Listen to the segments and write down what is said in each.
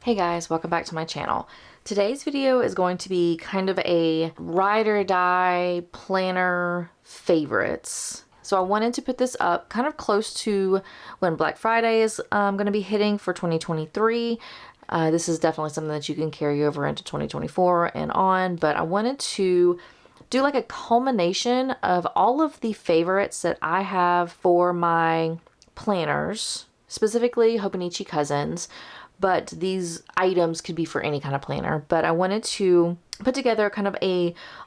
Hey guys, welcome back to my channel. Today's video is going to be kind of a ride or die planner favorites. So I wanted to put this up kind of close to when Black Friday is going to be hitting for 2023. This is definitely something that you can carry over into 2024 and on, but I wanted to do like a culmination of all of the favorites that I have for my planners, specifically Hobonichi Cousins. But these items could be for any kind of planner. But I wanted to put together kind of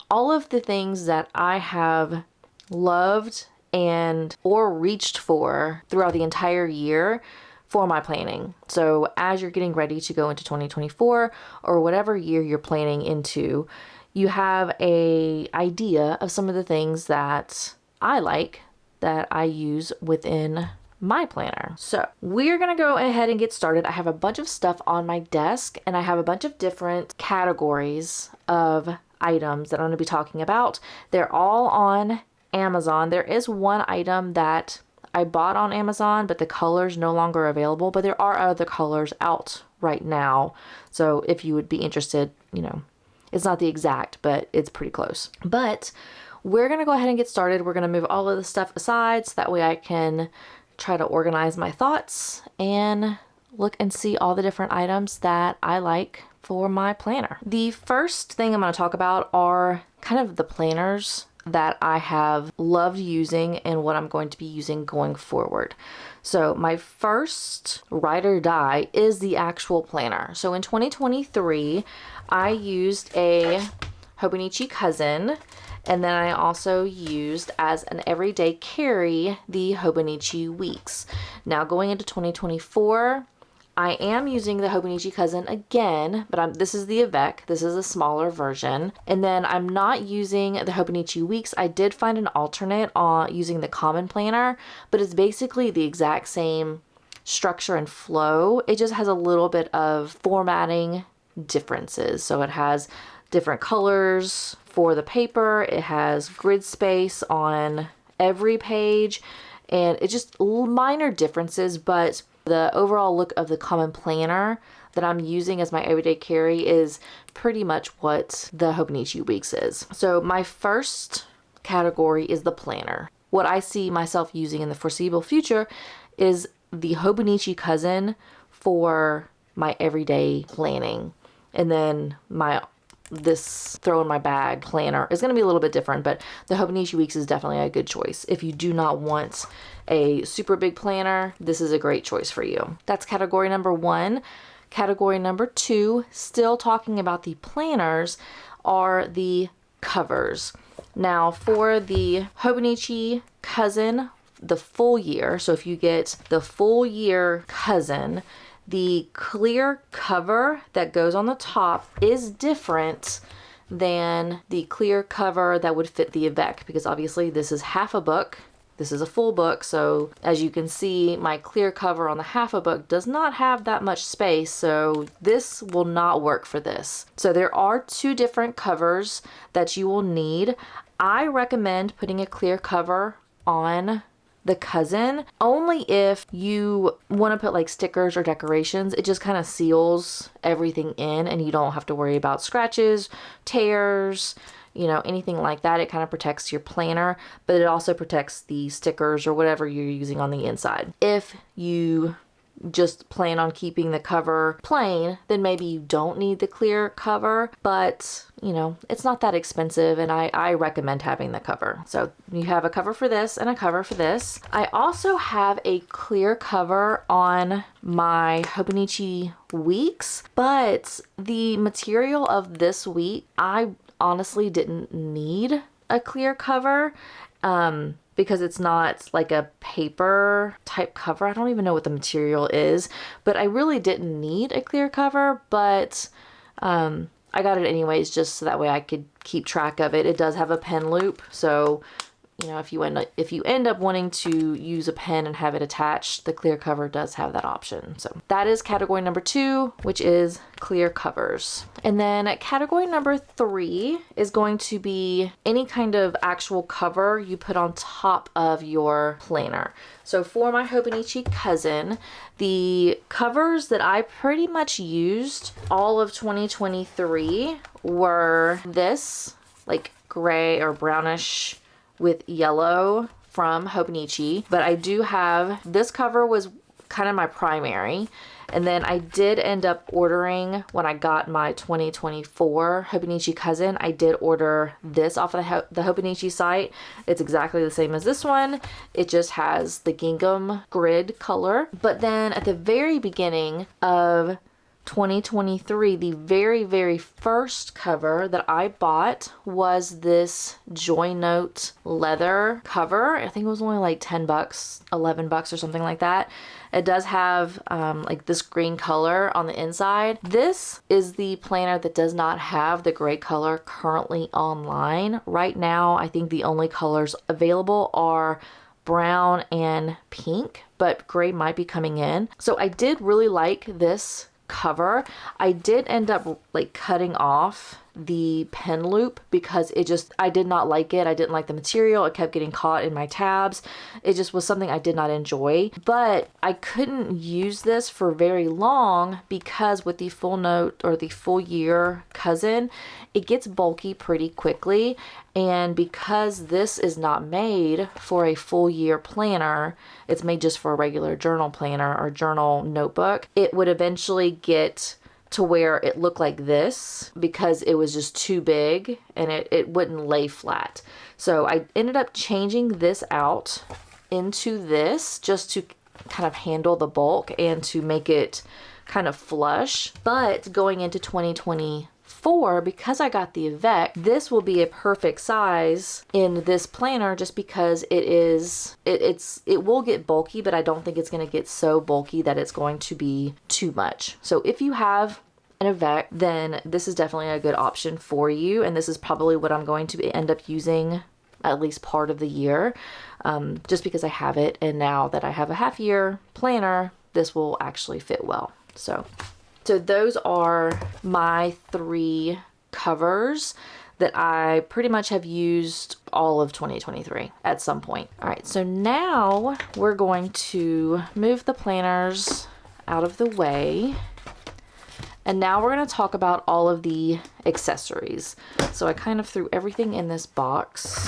all of the things that I have loved or reached for throughout the entire year for my planning. So as you're getting ready to go into 2024 or whatever year you're planning into, you have a idea of some of the things that I like that I use within my planner. So we're gonna go ahead and get started. I have a bunch of stuff on my desk and I have a bunch of different categories of items that I'm gonna be talking about. They're all on Amazon. There is one item that I bought on Amazon, but the color's no longer available, but there are other colors out right now. So if you would be interested, it's not the exact, but it's pretty close. But we're gonna go ahead and get started. We're gonna move all of the stuff aside so that way I can try to organize my thoughts and look and see all the different items that I like for my planner. The first thing I'm going to talk about are kind of the planners that I have loved using and what I'm going to be using going forward. So my first ride or die is the actual planner. So in 2023, I used a Hobonichi Cousin. And then I also used as an everyday carry the Hobonichi Weeks. Now going into 2024, I am using the Hobonichi Cousin again, but this is the Avec. This is a smaller version. And then I'm not using the Hobonichi Weeks. I did find an alternate on using the Common Planner, but it's basically the exact same structure and flow. It just has a little bit of formatting differences. So it has different colors for the paper. It has grid space on every page, and it's just minor differences, but the overall look of the Common Planner that I'm using as my everyday carry is pretty much what the Hobonichi Weeks is. So my first category is the planner. What I see myself using in the foreseeable future is the Hobonichi Cousin for my everyday planning. And then this throw in my bag planner is going to be a little bit different, but the Hobonichi Weeks is definitely a good choice. If you do not want a super big planner, this is a great choice for you. That's category number one. Category number two, still talking about the planners, are the covers. Now for the Hobonichi Cousin, the full year, so if you get the full year Cousin, the clear cover that goes on the top is different than the clear cover that would fit the Avec, because obviously this is half a book. This is a full book, so as you can see, my clear cover on the half a book does not have that much space, so this will not work for this. So there are two different covers that you will need. I recommend putting a clear cover on the Cousin only if you want to put like stickers or decorations. It just kind of seals everything in and you don't have to worry about scratches, tears, anything like that. It kind of protects your planner, but it also protects the stickers or whatever you're using on the inside. If you just plan on keeping the cover plain, then maybe you don't need the clear cover, but it's not that expensive and I recommend having the cover. So you have a cover for this and a cover for this. I also have a clear cover on my Hobonichi Weeks, but the material of this week, I honestly didn't need a clear cover. Because it's not like a paper type cover. I don't even know what the material is, but I really didn't need a clear cover, but I got it anyways, just so that way I could keep track of it. It does have a pen loop, so you know, if you end up wanting to use a pen and have it attached, the clear cover does have that option. So that is category number 2, which is clear covers. And then category number 3 is going to be any kind of actual cover you put on top of your planner. So for my Hobonichi cousin, the covers that I pretty much used all of 2023 were this, like gray or brownish with yellow from Hobonichi. But I do have, this cover was kind of my primary. And then I did end up ordering, when I got my 2024 Hobonichi cousin, I did order this off of the Hobonichi site. It's exactly the same as this one. It just has the gingham grid color. But then at the very beginning of 2023, the very first cover that I bought was this Joy Note leather cover. I think it was only like 10 bucks, 11 bucks or something like that. It does have like this green color on the inside. This is the planner that does not have the gray color currently online. Right now, I think the only colors available are brown and pink, but gray might be coming in. So I did really like this cover. I did end up like cutting off the pen loop because I did not like it. I didn't like the material. It kept getting caught in my tabs. It just was something I did not enjoy. But I couldn't use this for very long because with the full note or the full year cousin, it gets bulky pretty quickly. And because this is not made for a full year planner, it's made just for a regular journal planner or journal notebook, it would eventually get to where it looked like this because it was just too big and it wouldn't lay flat. So I ended up changing this out into this just to kind of handle the bulk and to make it kind of flush. But going into 2024, because I got the Avec, this will be a perfect size in this planner just because it will get bulky, but I don't think it's going to get so bulky that it's going to be too much. So if you have an Avec, then this is definitely a good option for you. And this is probably what I'm going to end up using at least part of the year, just because I have it. And now that I have a half year planner, this will actually fit well. So those are my 3 covers that I pretty much have used all of 2023 at some point. All right, so now we're going to move the planners out of the way. And now we're going to talk about all of the accessories. So I kind of threw everything in this box.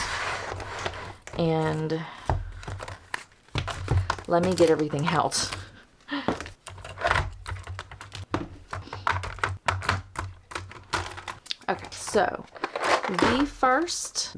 And let me get everything out. Okay, so the first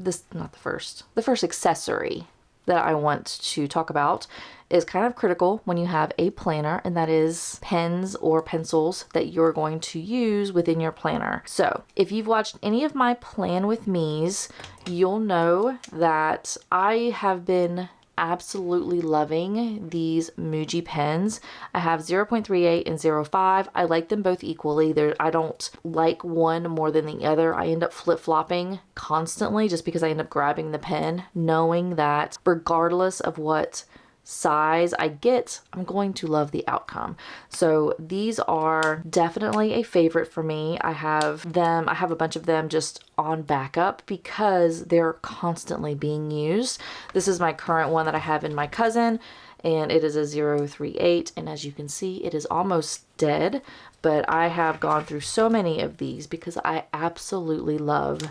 accessory that I want to talk about is kind of critical when you have a planner, and that is pens or pencils that you're going to use within your planner. So if you've watched any of my Plan With Me's, you'll know that I have been absolutely loving these Muji pens. I have 0.38 and 0.5. I like them both equally. I don't like one more than the other. I end up flip-flopping constantly just because I end up grabbing the pen, knowing that regardless of what size I get, I'm going to love the outcome. So these are definitely a favorite for me. I have a bunch of them just on backup because they're constantly being used. This is my current one that I have in my cousin, and it is a 0.38, and as you can see, it is almost dead, but I have gone through so many of these because I absolutely love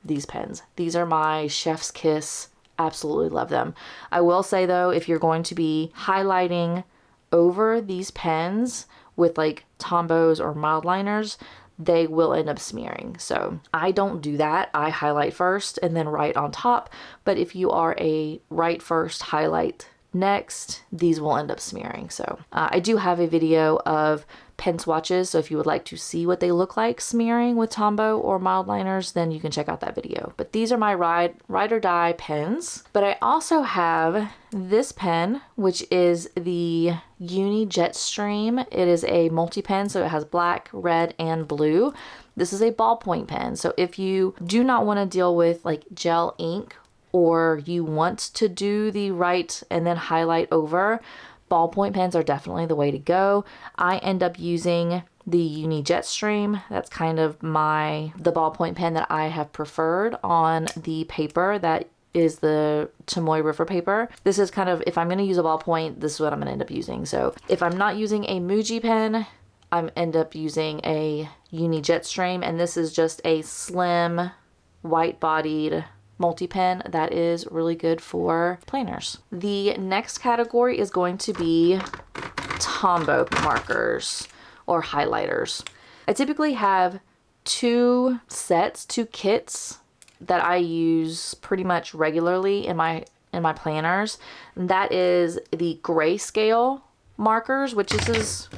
these pens. These are my chef's kiss. Absolutely love them. I will say though, if you're going to be highlighting over these pens with like Tombows or mild liners, they will end up smearing. So I don't do that. I highlight first and then write on top. But if you are a write first, highlight next, these will end up smearing. So I do have a video of pen swatches, so if you would like to see what they look like smearing with Tombow or mild liners, then you can check out that video. But these are my ride or die pens. But I also have this pen, which is the Uni Jetstream. It is a multi-pen, so it has black, red, and blue. This is a ballpoint pen, so if you do not want to deal with like gel ink or you want to do the write and then highlight over, ballpoint pens are definitely the way to go. I end up using the Uni Jetstream. That's kind of the ballpoint pen that I have preferred on the paper that is the Tomoe River paper. This is kind of, if I'm going to use a ballpoint, this is what I'm going to end up using. So if I'm not using a Muji pen, I end up using a Uni Jetstream, and this is just a slim, white-bodied multi-pen that is really good for planners. The next category is going to be Tombow markers or highlighters. I typically have two kits that I use pretty much regularly in my planners. And that is the grayscale markers, which this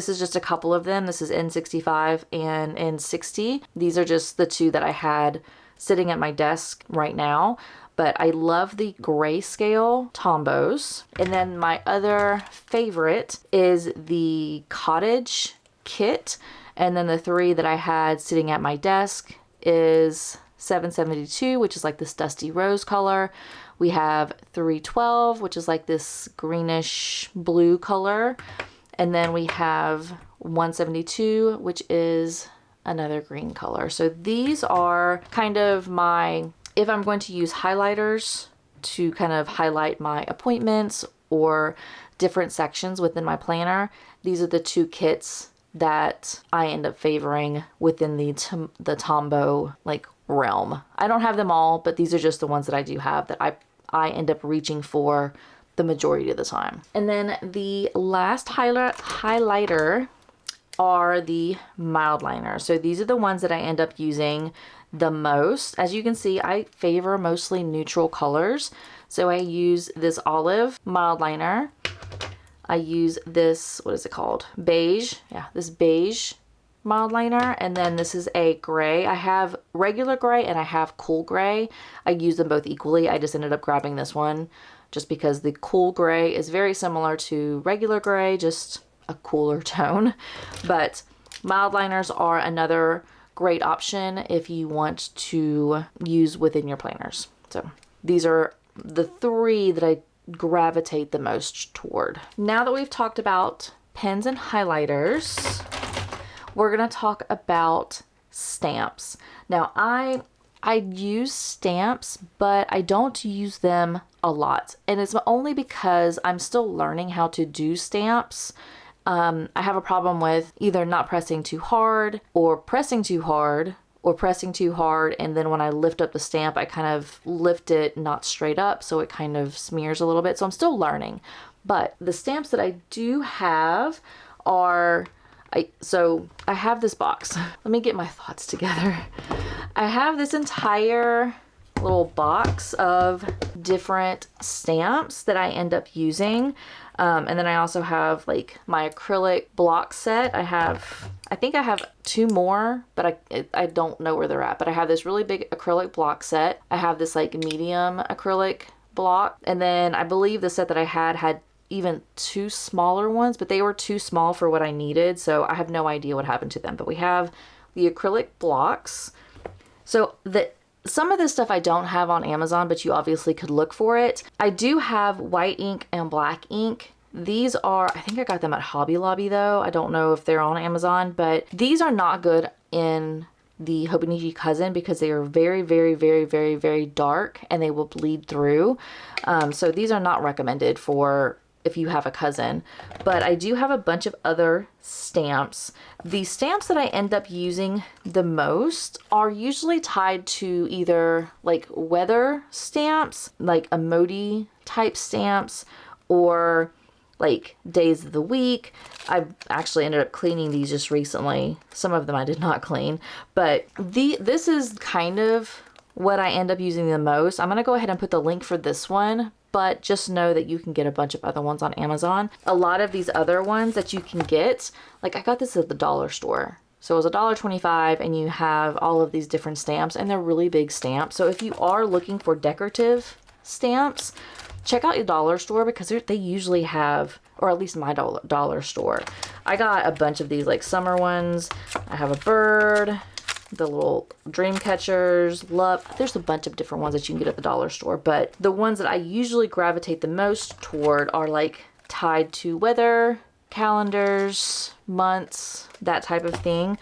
is just a couple of them. This is N65 and N60. These are just the two that I had sitting at my desk right now, but I love the grayscale Tombows. And then my other favorite is the Cottage kit. And then the three that I had sitting at my desk is 772, which is like this dusty rose color. We have 312, which is like this greenish blue color. And then we have 172, which is another green color. So these are kind of if I'm going to use highlighters to kind of highlight my appointments or different sections within my planner, these are the two kits that I end up favoring within the Tombow like realm. I don't have them all, but these are just the ones that I do have that I end up reaching for the majority of the time. And then the last highlighter are the mild liners. So these are the ones that I end up using the most. As you can see, I favor mostly neutral colors. So I use this olive mild liner. I use this, what is it called? Beige. Yeah, this beige mild liner. And then this is a gray. I have regular gray and I have cool gray. I use them both equally. I just ended up grabbing this one just because the cool gray is very similar to regular gray, just a cooler tone. But mild liners are another great option if you want to use within your planners. So these are the three that I gravitate the most toward. Now that we've talked about pens and highlighters, we're gonna talk about stamps. Now I use stamps, but I don't use them a lot. And it's only because I'm still learning how to do stamps. I have a problem with either not pressing too hard or pressing too hard or pressing too hard. And then when I lift up the stamp, I kind of lift it not straight up, so it kind of smears a little bit. So I'm still learning. But the stamps that I do have are, so I have this box. Let me get my thoughts together. I have this entire little box of different stamps that I end up using. And then I also have like my acrylic block set. I think I have two more, but I don't know where they're at. But I have this really big acrylic block set. I have this like medium acrylic block. And then I believe the set that I had even two smaller ones, but they were too small for what I needed. So I have no idea what happened to them. But we have the acrylic blocks. So some of this stuff I don't have on Amazon, but you obviously could look for it. I do have white ink and black ink. These are, I think I got them at Hobby Lobby though. I don't know if they're on Amazon, but these are not good in the Hobonichi Cousin because they are very, very, very, very, very dark and they will bleed through. So these are not recommended for if you have a cousin, but I do have a bunch of other stamps. The stamps that I end up using the most are usually tied to either like weather stamps, like emoji type stamps, or like days of the week. I actually ended up cleaning these just recently. Some of them I did not clean, but this is kind of what I end up using the most. I'm gonna go ahead and put the link for this one, but just know that you can get a bunch of other ones on Amazon. A lot of these other ones that you can get, like I got this at the dollar store. So it was $1.25 and you have all of these different stamps and they're really big stamps. So if you are looking for decorative stamps, check out your dollar store because they usually have, or at least my dollar store. I got a bunch of these like summer ones. I have a bird. the little dream catchers, love. There's a bunch of different ones that you can get at the dollar store, but the ones that I usually gravitate the most toward are like tied to weather, calendars, months, that type of thing.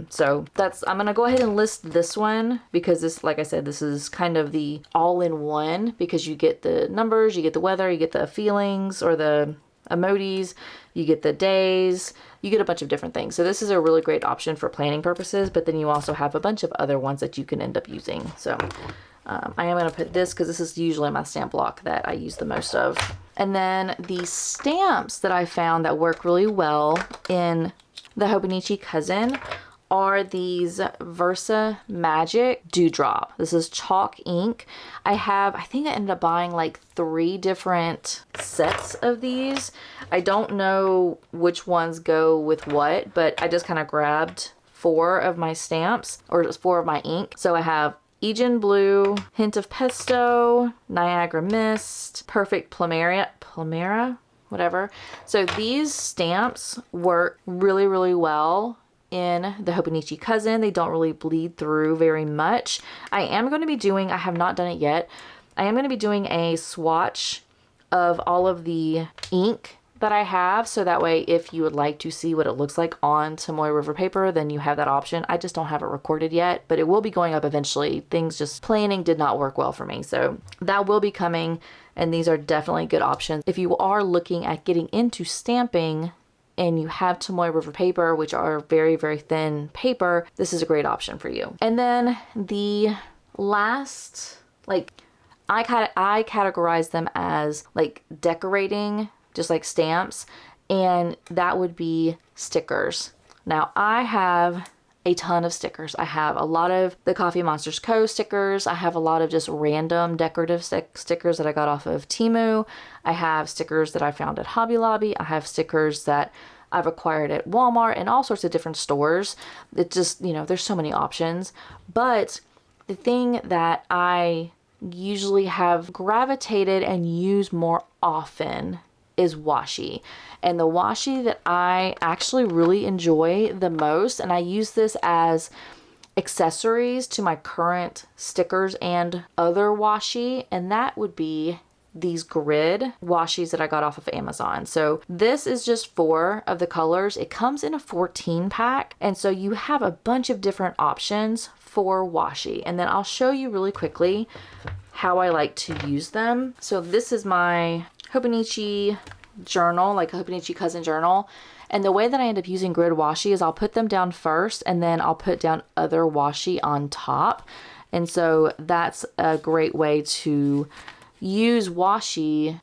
So I'm gonna go ahead and list this one because this, like I said, this is kind of the all-in-one, because you get the numbers, you get the weather, you get the feelings or the emojis, you get the days, you get a bunch of different things. So this is a really great option for planning purposes, but then you also have a bunch of other ones that you can end up using. So I am going to put this because this is usually my stamp block that I use the most of. And then the stamps that I found that work really well in the Hobonichi Cousin are these Versa Magic Dewdrop. This is chalk ink. I think I ended up buying like 3 different sets of these. I don't know which ones go with what, but I just kind of grabbed 4 of my stamps, or 4 of my ink. So I have Aegean Blue, Hint of Pesto, Niagara Mist, Perfect Plumera, whatever. So these stamps work really, really well in the Hobonichi Cousin. They don't really bleed through very much. I am going to be doing, I have not done it yet, I am going to be doing a swatch of all of the ink that I have, so that way if you would like to see what it looks like on Tomoe River paper, then you have that option. I just don't have it recorded yet, but it will be going up eventually. Things just planning did not work well for me, so that will be coming, and these are definitely good options. If you are looking at getting into stamping and you have Tomoe River paper, which are very, very thin paper, this is a great option for you. And then the last, like, I categorize them as like decorating, just like stamps, and that would be stickers. Now I have a ton of stickers. I have a lot of the Coffee Monsters Co. stickers. I have a lot of just random decorative stickers that I got off of Temu. I have stickers that I found at Hobby Lobby. I have stickers that I've acquired at Walmart and all sorts of different stores. It just, you know, there's so many options. But the thing that I usually have gravitated and use more often is washi. And the washi that I actually really enjoy the most, and I use this as accessories to my current stickers and other washi, and that would be these grid washis that I got off of Amazon. So this is just 4 of the colors. It comes in a 14 pack, and so you have a bunch of different options for washi. And then I'll show you really quickly how I like to use them. So this is my Hobonichi journal, like a Hobonichi Cousin journal. And the way that I end up using grid washi is I'll put them down first, and then I'll put down other washi on top. And so that's a great way to use washi,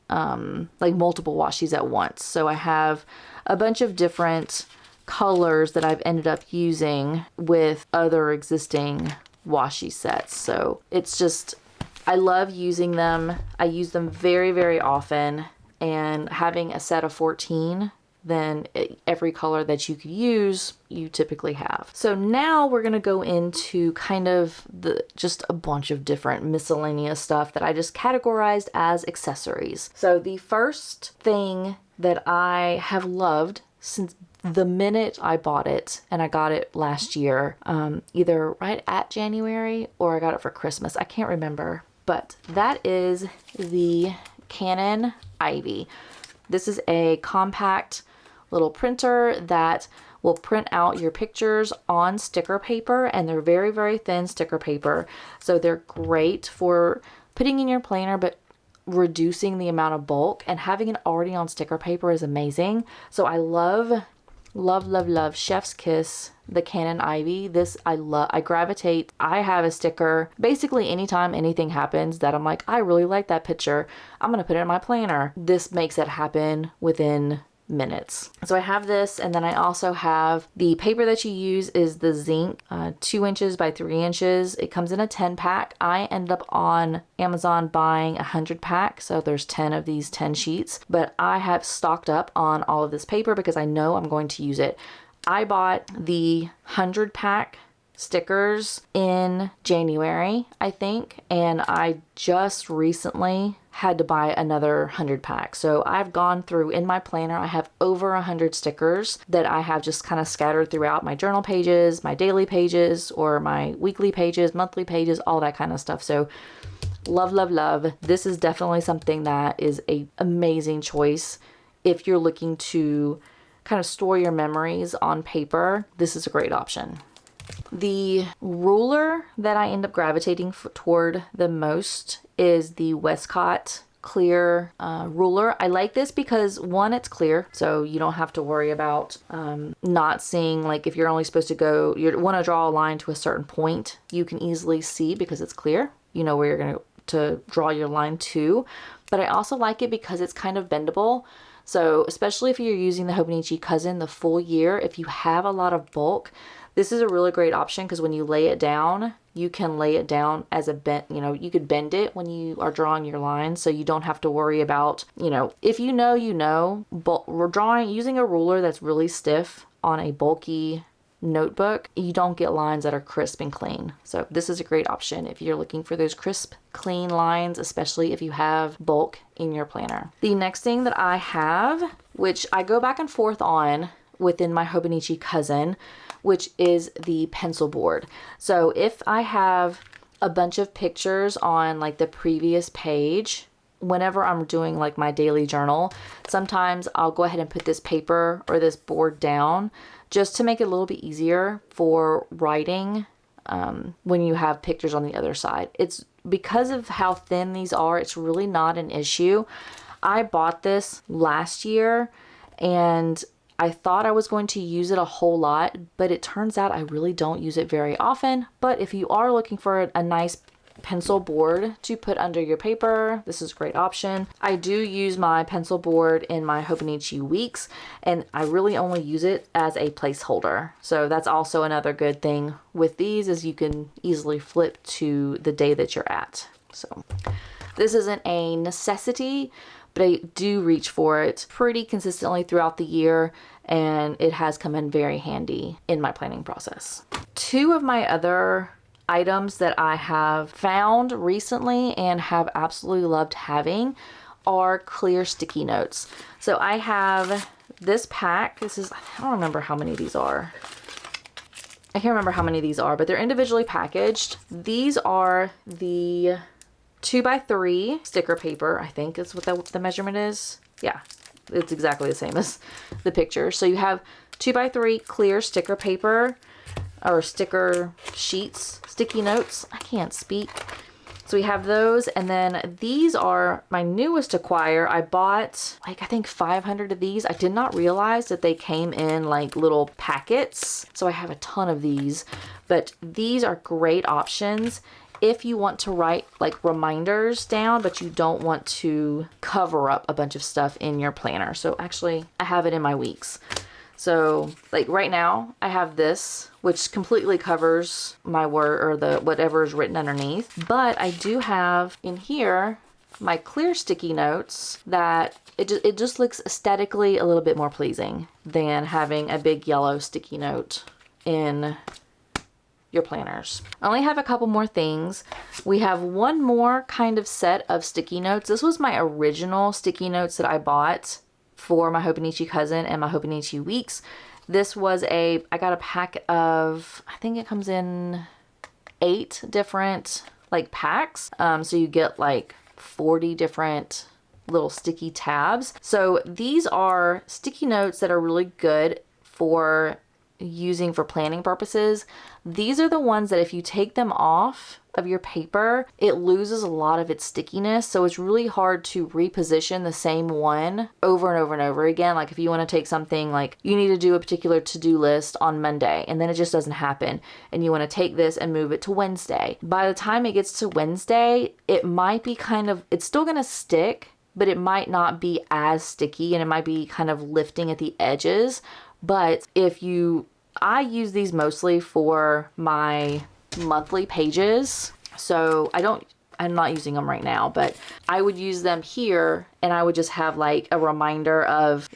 like multiple washis at once. So I have a bunch of different colors that I've ended up using with other existing washi sets. So it's just, I love using them. I use them very, very often, and having a set of 14, then every color that you could use, you typically have. So now we're gonna go into kind of just a bunch of different miscellaneous stuff that I just categorized as accessories. So the first thing that I have loved since the minute I bought it, and I got it last year, either right at January or I got it for Christmas, I can't remember, but that is the Canon Ivy. This is a compact little printer that will print out your pictures on sticker paper, and they're very, very thin sticker paper. So they're great for putting in your planner, but reducing the amount of bulk, and having it already on sticker paper is amazing. So I love, love, love, love Chef's Kiss, the Canon Ivy. This I love. I gravitate. I have a sticker basically anytime anything happens that I'm like, I really like that picture, I'm gonna put it in my planner. This makes it happen within minutes. So I have this, and then I also have the paper that you use is the zinc, 2 inches by 3 inches. It comes in a 10 pack. I ended up on Amazon buying 100 pack, so there's 10 of these 10 sheets, but I have stocked up on all of this paper because I know I'm going to use it. I bought the 100 pack stickers in January, I think, and I just recently had to buy another 100 packs. So I've gone through in my planner, I have over 100 stickers that I have just kind of scattered throughout my journal pages, my daily pages, or my weekly pages, monthly pages, all that kind of stuff. So love, love, love. This is definitely something that is an amazing choice if you're looking to kind of store your memories on paper. This is a great option. The ruler that I end up gravitating toward the most is the Westcott clear ruler. I like this because one, it's clear, so you don't have to worry about not seeing, like if you're only supposed to go, you want to draw a line to a certain point, you can easily see because it's clear. You know where you're going to draw your line to. But I also like it because it's kind of bendable. So especially if you're using the Hobonichi Cousin the full year, if you have a lot of bulk, this is a really great option because when you lay it down, you can lay it down as a bent, you know, you could bend it when you are drawing your lines, so you don't have to worry about, you know, if you know, but we're drawing using a ruler that's really stiff on a bulky notebook, you don't get lines that are crisp and clean. So this is a great option if you're looking for those crisp, clean lines, especially if you have bulk in your planner. The next thing that I have, which I go back and forth on within my Hobonichi Cousin, which is the pencil board. So if I have a bunch of pictures on like the previous page, whenever I'm doing like my daily journal, sometimes I'll go ahead and put this paper or this board down just to make it a little bit easier for writing when you have pictures on the other side. It's because of how thin these are, it's really not an issue. I bought this last year and I thought I was going to use it a whole lot, but it turns out I really don't use it very often. But if you are looking for a nice pencil board to put under your paper, this is a great option. I do use my pencil board in my Hobonichi weeks, and I really only use it as a placeholder. So that's also another good thing with these, is you can easily flip to the day that you're at. So this isn't a necessity, but I do reach for it pretty consistently throughout the year, and it has come in very handy in my planning process. Two of my other items that I have found recently and have absolutely loved having are clear sticky notes. So I have this pack. This is, I don't remember how many these are. I can't remember how many these are, but they're individually packaged. These are the 2x3 sticker paper, I think is what the measurement is. Yeah, it's exactly the same as the picture. So you have 2x3 clear sticker paper, or sticker sheets, sticky notes. I can't speak. So we have those, and then these are my newest acquire. I bought like I think 500 of these. I did not realize that they came in like little packets, so I have a ton of these. But these are great options if you want to write like reminders down, but you don't want to cover up a bunch of stuff in your planner. So actually, I have it in my weeks. So like right now I have this, which completely covers my word or the whatever is written underneath. But I do have in here my clear sticky notes that it just looks aesthetically a little bit more pleasing than having a big yellow sticky note in your planners. I only have a couple more things. We have one more kind of set of sticky notes. This was my original sticky notes that I bought for my Hobonichi Cousin and my Hobonichi weeks. This was I got a pack of, I think it comes in 8 different like packs. So you get like 40 different little sticky tabs. So these are sticky notes that are really good for using for planning purposes. These are the ones that if you take them off of your paper, it loses a lot of its stickiness. So it's really hard to reposition the same one over and over and over again. Like if you want to take something like you need to do a particular to-do list on Monday and then it just doesn't happen, and you want to take this and move it to Wednesday. By the time it gets to Wednesday, it might be it's still going to stick, but it might not be as sticky and it might be kind of lifting at the edges. But I use these mostly for my monthly pages. So I'm not using them right now, but I would use them here and I would just have like a reminder of,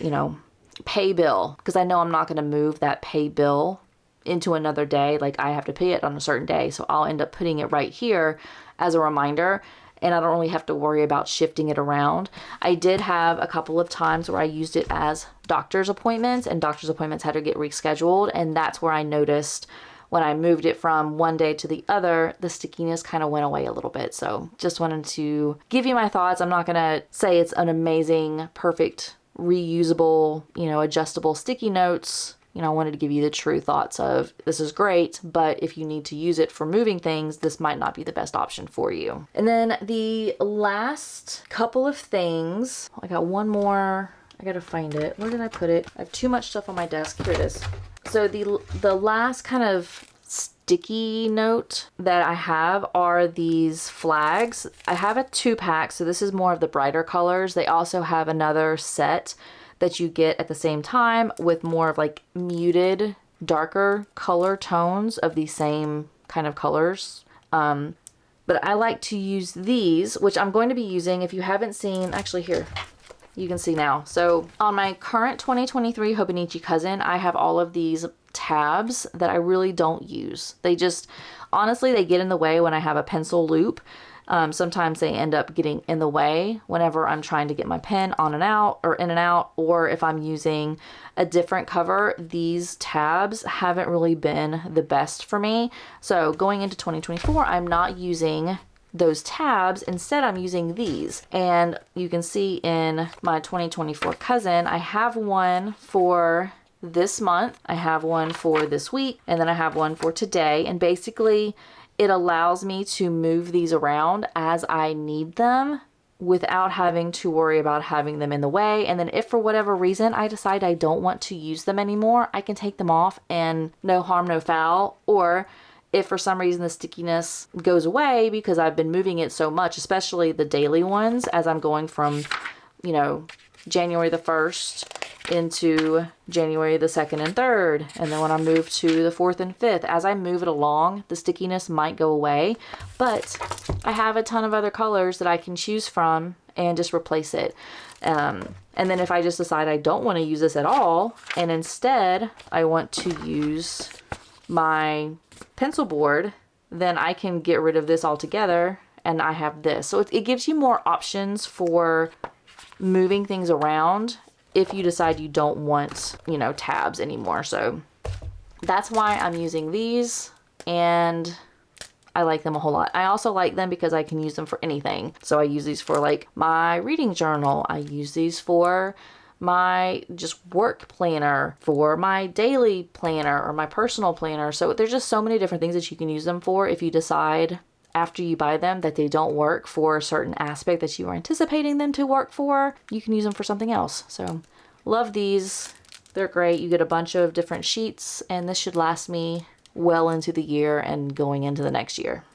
pay bill, because I know I'm not going to move that pay bill into another day. Like I have to pay it on a certain day. So I'll end up putting it right here as a reminder. and I don't really have to worry about shifting it around. I did have a couple of times where I used it as doctor's appointments, and doctor's appointments had to get rescheduled, and that's where I noticed when I moved it from one day to the other, the stickiness kind of went away a little bit. So just wanted to give you my thoughts. I'm not going to say it's an amazing, perfect, reusable, adjustable sticky notes. I wanted to give you the true thoughts of this is great, but if you need to use it for moving things, this might not be the best option for you. And then the last couple of things, I got one more. I got to find it. Where did I put it? I have too much stuff on my desk. Here it is. So the last kind of sticky note that I have are these flags. I have a 2-pack, so this is more of the brighter colors. They also have another set that you get at the same time with more of like muted, darker color tones of the same kind of colors. But I like to use these, which I'm going to be using. If you haven't seen, actually here, you can see now. So on my current 2023 Hobonichi Cousin, I have all of these tabs that I really don't use. They just, honestly, they get in the way when I have a pencil loop. Sometimes they end up getting in the way whenever I'm trying to get my pen on and out or in and out, or if I'm using a different cover. These tabs haven't really been the best for me. So going into 2024, I'm not using those tabs. Instead, I'm using these. And you can see in my 2024 Cousin, I have one for this month, I have one for this week, and then I have one for today. And basically, it allows me to move these around as I need them without having to worry about having them in the way. And then if for whatever reason I decide I don't want to use them anymore, I can take them off and no harm, no foul. Or if for some reason the stickiness goes away because I've been moving it so much, especially the daily ones, as I'm going from, January the 1st into January the 2nd and 3rd. And then when I move to the 4th and 5th, as I move it along, the stickiness might go away. But I have a ton of other colors that I can choose from and just replace it. And then if I just decide I don't want to use this at all, and instead I want to use my pencil board, then I can get rid of this altogether and I have this. So it gives you more options for moving things around if you decide you don't want, tabs anymore. So that's why I'm using these, and I like them a whole lot. I also like them because I can use them for anything. So I use these for like my reading journal. I use these for my just work planner, for my daily planner or my personal planner. So there's just so many different things that you can use them for if you decide after you buy them that they don't work for a certain aspect that you were anticipating them to work for. You can use them for something else. So love these. They're great. You get a bunch of different sheets, and this should last me well into the year and going into the next year.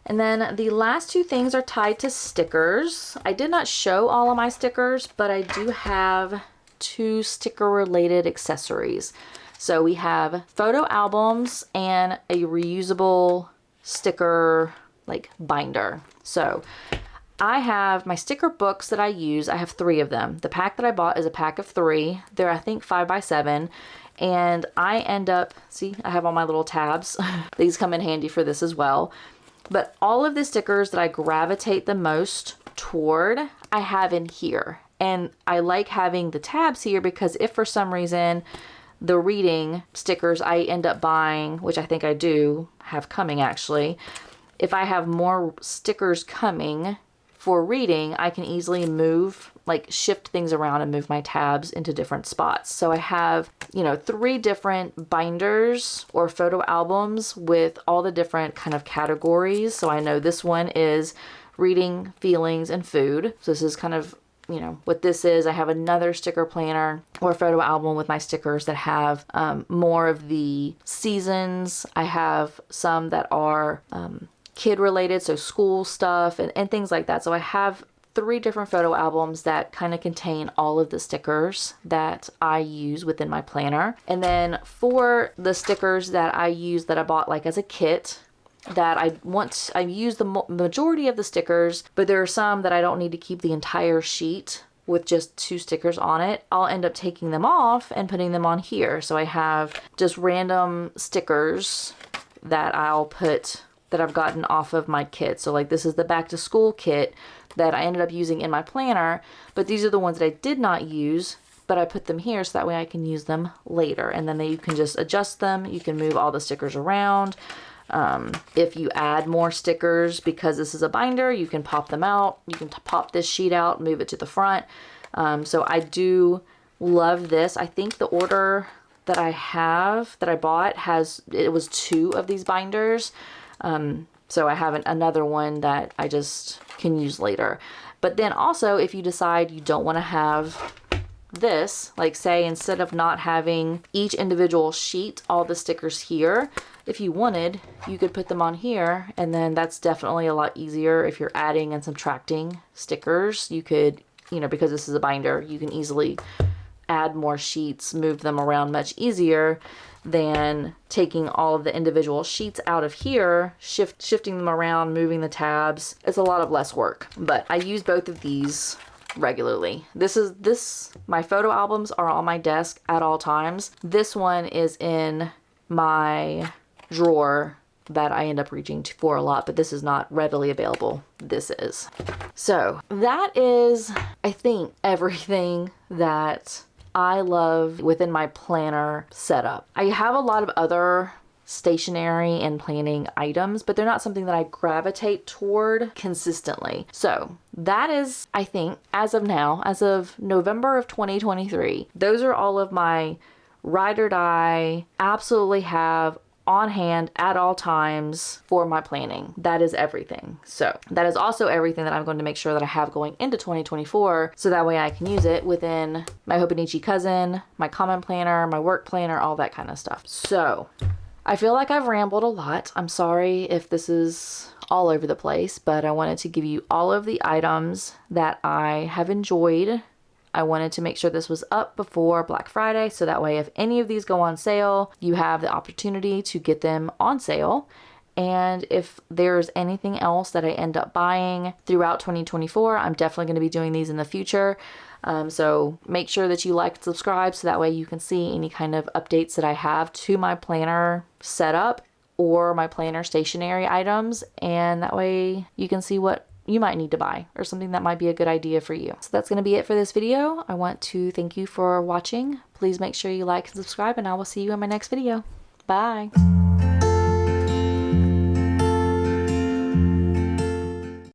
And then the last two things are tied to stickers. I did not show all of my stickers, but I do have 2 sticker related accessories. So we have photo albums and a reusable sticker like binder. So I have my sticker books that I use. I have 3 of them. The pack that I bought is a pack of 3. They're, I think, 5x7. And I end up, see, I have all my little tabs. These come in handy for this as well. But all of the stickers that I gravitate the most toward, I have in here. And I like having the tabs here because if for some reason the reading stickers I end up buying, which I think I do have coming actually, if I have more stickers coming for reading, I can easily shift things around and move my tabs into different spots. So I have, 3 different binders or photo albums with all the different kind of categories. So I know this one is reading, feelings, and food. So this is kind of, what this is. I have another sticker planner or photo album with my stickers that have more of the seasons. I have some that are kid related, so school stuff and things like that. So I have 3 different photo albums that kind of contain all of the stickers that I use within my planner. And then for the stickers that I use that I bought like as a kit, that I use the majority of the stickers, but there are some that I don't need to keep the entire sheet with just 2 stickers on it. I'll end up taking them off and putting them on here. So I have just random stickers that I'll put that I've gotten off of my kit. So like this is the back to school kit that I ended up using in my planner, but these are the ones that I did not use, but I put them here so that way I can use them later. And then you can just adjust them. You can move all the stickers around. If you add more stickers, because this is a binder, you can pop them out. You can pop this sheet out, move it to the front. So I do love this. I think the order that I bought it was 2 of these binders. So I have another one that I just can use later. But then also, if you decide you don't want to have this, like say instead of not having each individual sheet, all the stickers here, if you wanted, you could put them on here, and then that's definitely a lot easier if you're adding and subtracting stickers. You could, because this is a binder, you can easily add more sheets, move them around much easier than taking all of the individual sheets out of here, shifting them around, moving the tabs. It's a lot of less work, but I use both of these regularly. My photo albums are on my desk at all times. This one is in my drawer that I end up reaching for a lot, but this is not readily available. This is. So that is, I think, everything that I love within my planner setup. I have a lot of other stationery and planning items, but they're not something that I gravitate toward consistently. So that is, I think, as of now, as of November of 2023, those are all of my ride or die, absolutely have on hand at all times for my planning. That is everything. So that is also everything that I'm going to make sure that I have going into 2024, so that way I can use it within my Hobonichi Cousin, my common planner, my work planner, all that kind of stuff. So I feel like I've rambled a lot. I'm sorry if this is all over the place, but I wanted to give you all of the items that I have enjoyed. I wanted to make sure this was up before Black Friday, so that way if any of these go on sale, you have the opportunity to get them on sale. And if there's anything else that I end up buying throughout 2024, I'm definitely going to be doing these in the future. So make sure that you like and subscribe so that way you can see any kind of updates that I have to my planner setup or my planner stationery items. And that way you can see what you might need to buy or something that might be a good idea for you. So that's going to be it for this video. I want to thank you for watching. Please make sure you like and subscribe, and I will see you in my next video. Bye.